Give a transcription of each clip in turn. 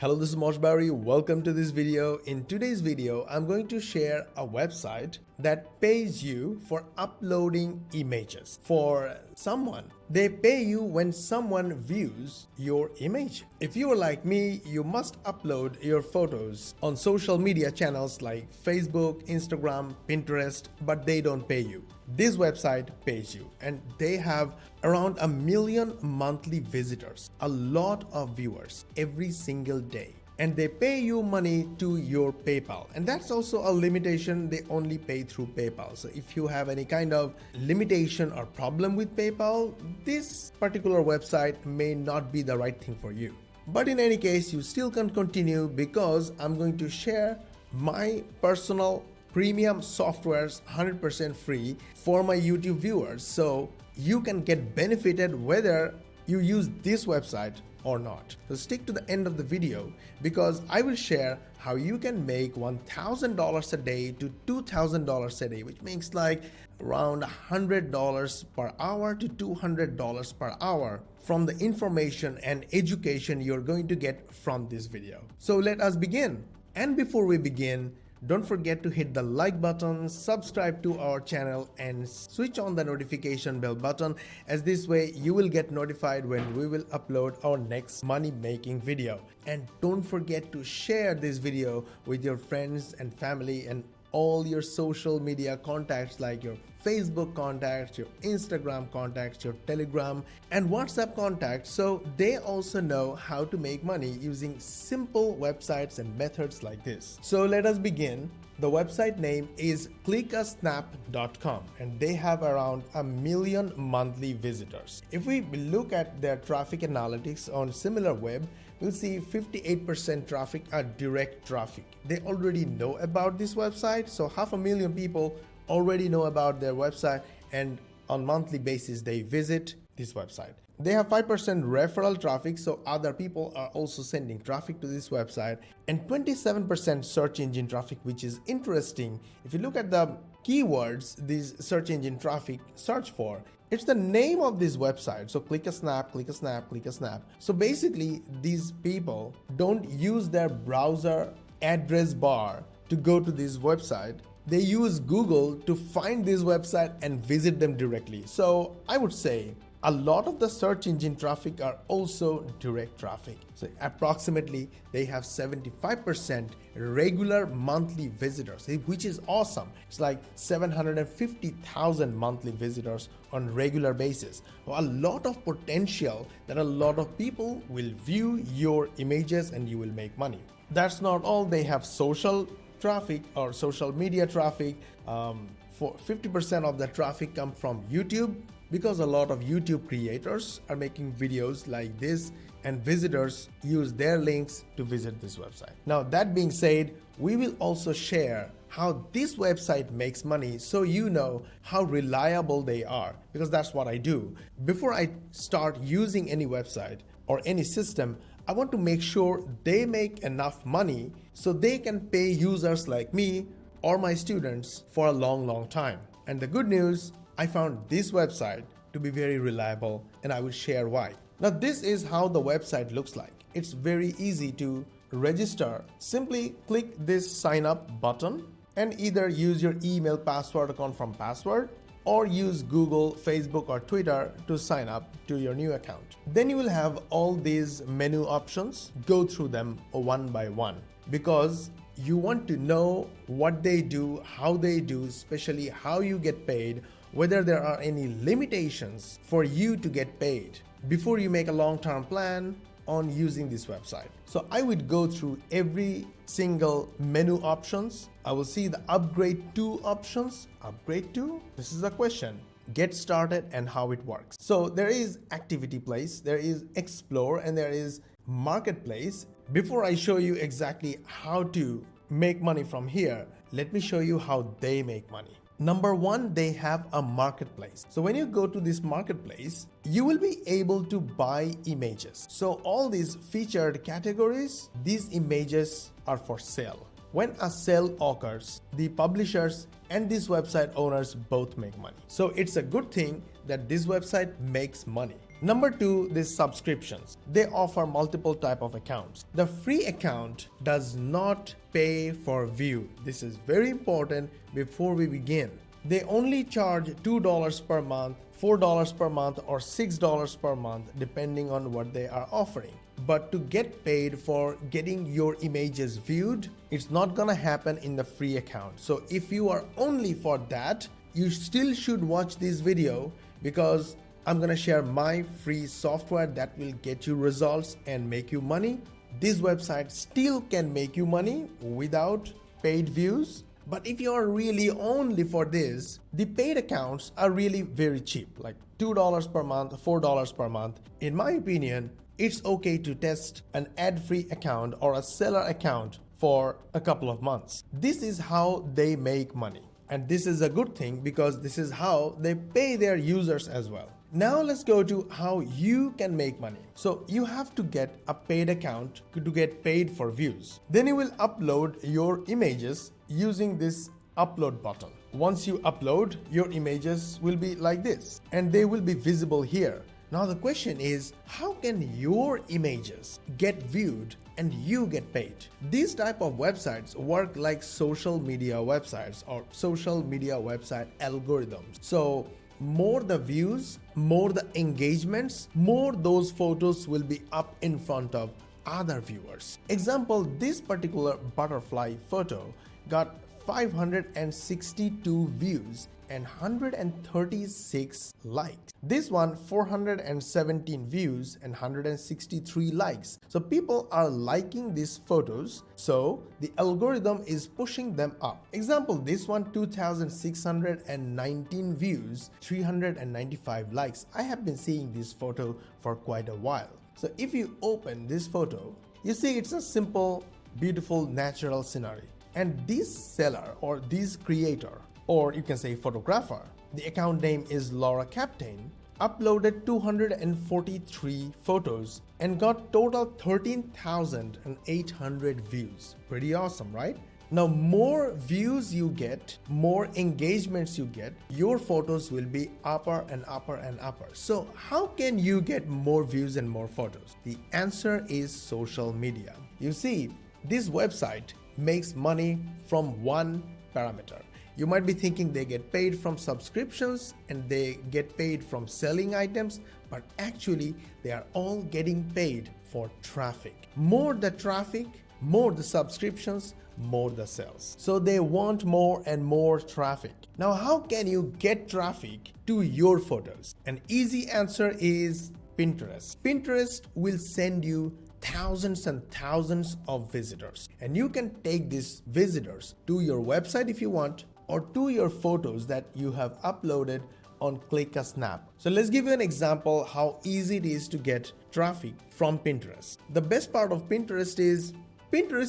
Hello, this is Mosh Bari. Welcome to this video. In today's video, I'm going to share a website that pays you for uploading images. For someone, they pay you when someone views your image. If you are like me, you must upload your photos on social media channels like Facebook, Instagram, Pinterest, but they don't pay you. This website pays you, and they have around 1 million monthly visitors, a lot of viewers every single day. And they pay you money to your PayPal. And that's also a limitation. They only pay through PayPal. So if you have any kind of limitation or problem with PayPal, this particular website may not be the right thing for you. But in any case, you still can continue because I'm going to share my personal premium softwares 100% free for my YouTube viewers. So you can get benefited whether you use this website or not. So stick to the end of the video because I will share how you can make $1,000 a day to $2,000 a day, which makes like around $100 per hour to $200 per hour from the information and education you're going to get from this video. So let us begin. And before we begin, don't forget to hit the like button, subscribe to our channel, and switch on the notification bell button, as this way you will get notified when we will upload our next money making video. And don't forget to share this video with your friends and family and all your social media contacts like your Facebook contacts, your Instagram contacts, your Telegram and WhatsApp contacts, so they also know how to make money using simple websites and methods like this. So let us begin. The website name is clickasnap.com and they have around 1 million monthly visitors. If we look at their traffic analytics on SimilarWeb, we'll see 58% traffic are direct traffic. They already know about this website, so 500,000 people already know about their website, and on monthly basis they visit this website. They have 5% referral traffic, so other people are also sending traffic to this website, and 27% search engine traffic, which is interesting. If you look at the keywords these search engine traffic search for, it's the name of this website. So click a snap, click a snap, click a snap. So basically these people don't use their browser address bar to go to this website. They use Google to find this website and visit them directly. So I would say a lot of the search engine traffic are also direct traffic. So approximately they have 75% regular monthly visitors, which is awesome. It's like 750,000 monthly visitors on regular basis. A lot of potential that a lot of people will view your images and you will make money. That's not all. They have social traffic or social media traffic. For 50% of the traffic come from YouTube, because a lot of YouTube creators are making videos like this and visitors use their links to visit this website. Now that being said, we will also share how this website makes money so you know how reliable they are, because that's what I do. Before I start using any website or any system, I want to make sure they make enough money so they can pay users like me or my students for a long time. And the good news, I found this website to be very reliable, and I will share why. Now this is how the website looks like. It's very easy to register. Simply click this sign up button and either use your email password or confirm password, or use Google, Facebook or Twitter to sign up to your new account. Then you will have all these menu options. Go through them one by one because you want to know what they do, how they do, especially how you get paid, whether there are any limitations for you to get paid before you make a long-term plan on using this website. So I would go through every single menu options. I will see the upgrade to options. Upgrade to? This is the question. Get started and how it works. So there is activity place, there is explore, and there is marketplace. Before I show you exactly how to make money from here, let me show you how they make money. Number one, they have a marketplace. So when you go to this marketplace, you will be able to buy images. So all these featured categories, these images are for sale. When a sale occurs, the publishers and these website owners both make money. So it's a good thing that this website makes money. Number two, these subscriptions. They offer multiple type of accounts. The free account does not pay for view. This is very important before we begin. They only charge $2 per month, $4 per month, or $6 per month, depending on what they are offering. But to get paid for getting your images viewed, it's not gonna happen in the free account. So if you are only for that, you still should watch this video, because I'm gonna share my free software that will get you results and make you money. This website still can make you money without paid views. But if you are really only for this, the paid accounts are really very cheap, like $2 per month, $4 per month. In my opinion, it's okay to test an ad-free account or a seller account for a couple of months. This is how they make money. And this is a good thing, because this is how they pay their users as well. Now let's go to how you can make money. So you have to get a paid account to get paid for views. Then you will upload your images using this upload button. Once you upload, your images will be like this, and they will be visible here. Now the question is, how can your images get viewed and you get paid? These type of websites work like social media websites or social media website algorithms. So more the views, more the engagements, more those photos will be up in front of other viewers. Example, this particular butterfly photo got 562 views and 136 likes. This one 417 views and 163 likes. So people are liking these photos, so the algorithm is pushing them up. Example, this one 2619 views, 395 likes. I have been seeing this photo for quite a while. So if you open this photo, you see it's a simple, beautiful, natural scenery. And this seller or this creator, or you can say photographer, the account name is Laura Captain, uploaded 243 photos and got total 13,800 views. Pretty awesome, right? Now, more views you get, more engagements you get, your photos will be upper and upper and upper. So how can you get more views and more photos? The answer is social media. You see, this website makes money from one parameter. You might be thinking they get paid from subscriptions and they get paid from selling items, but actually they are all getting paid for traffic. More the traffic, more the subscriptions, more the sales. So they want more and more traffic. Now, how can you get traffic to your photos? An easy answer is Pinterest. Pinterest will send you thousands and thousands of visitors, and you can take these visitors to your website if you want, or to your photos that you have uploaded on Click a Snap. So let's give you an example how easy it is to get traffic from Pinterest. The best part of Pinterest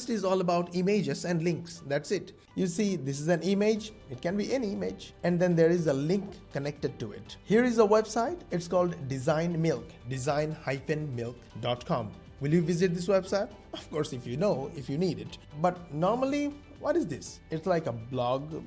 is all about images and links. That's it. You see, this is an image. It can be any image. And then there is a link connected to it. Here is a website. It's called Design Milk, design-milk.com. Will you visit this website? Of course, if you need it. But normally, what is this? It's like a blog,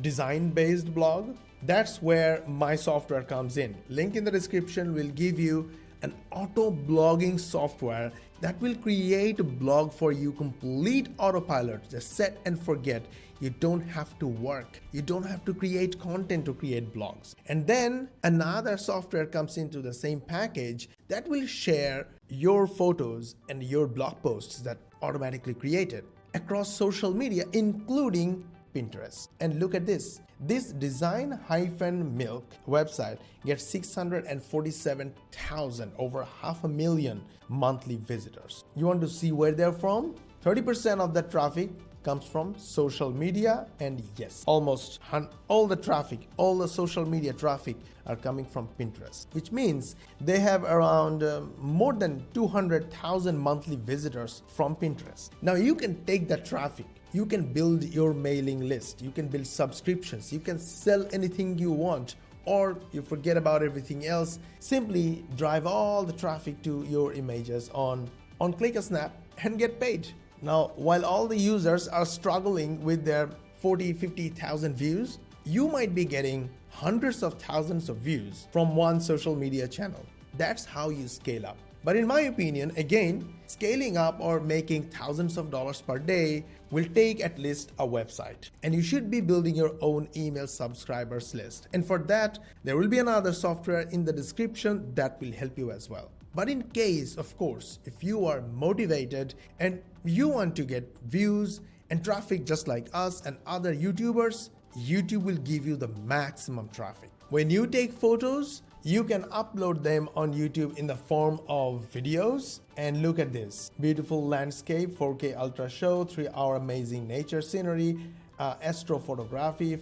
design-based blog. That's where my software comes in. Link in the description will give you an auto blogging software that will create a blog for you, complete autopilot. Just set and forget. You don't have to work. You don't have to create content to create blogs. And then another software comes into the same package that will share your photos and your blog posts that automatically created across social media, including Pinterest. And look at this. This design-milk website gets 647,000, over 500,000 monthly visitors. You want to see where they're from? 30% of that traffic comes from social media, and yes, almost all the traffic, all the social media traffic are coming from Pinterest, which means they have around more than 200,000 monthly visitors from Pinterest. Now you can take that traffic, you can build your mailing list, you can build subscriptions, you can sell anything you want, or you forget about everything else. Simply drive all the traffic to your images on Click a Snap and get paid. Now, while all the users are struggling with their 40,000-50,000 views, you might be getting hundreds of thousands of views from one social media channel. That's how you scale up. But in my opinion, again, scaling up or making thousands of dollars per day will take at least a website. And you should be building your own email subscribers list. And for that, there will be another software in the description that will help you as well. But in case, of course, if you are motivated and you want to get views and traffic just like us and other YouTubers, YouTube will give you the maximum traffic. When you take photos, you can upload them on YouTube in the form of videos. And look at this beautiful landscape, 4K ultra show, 3-hour amazing nature scenery, photography,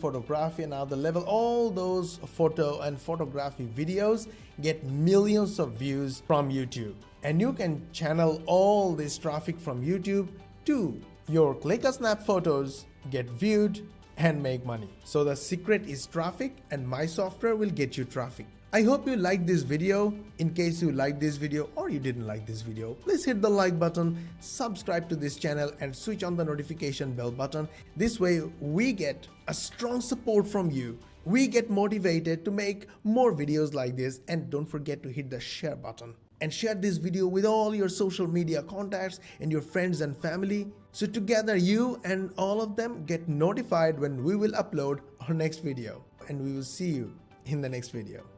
another level. All those photo and photography videos get millions of views from YouTube. And you can channel all this traffic from YouTube to your Click a Snap photos, get viewed, and make money. So the secret is traffic, and my software will get you traffic. I hope you liked this video. In case you liked this video or you didn't like this video, please hit the like button, subscribe to this channel, and switch on the notification bell button. This way we get a strong support from you. We get motivated to make more videos like this. And don't forget to hit the share button and share this video with all your social media contacts and your friends and family. So together you and all of them get notified when we will upload our next video. And we will see you in the next video.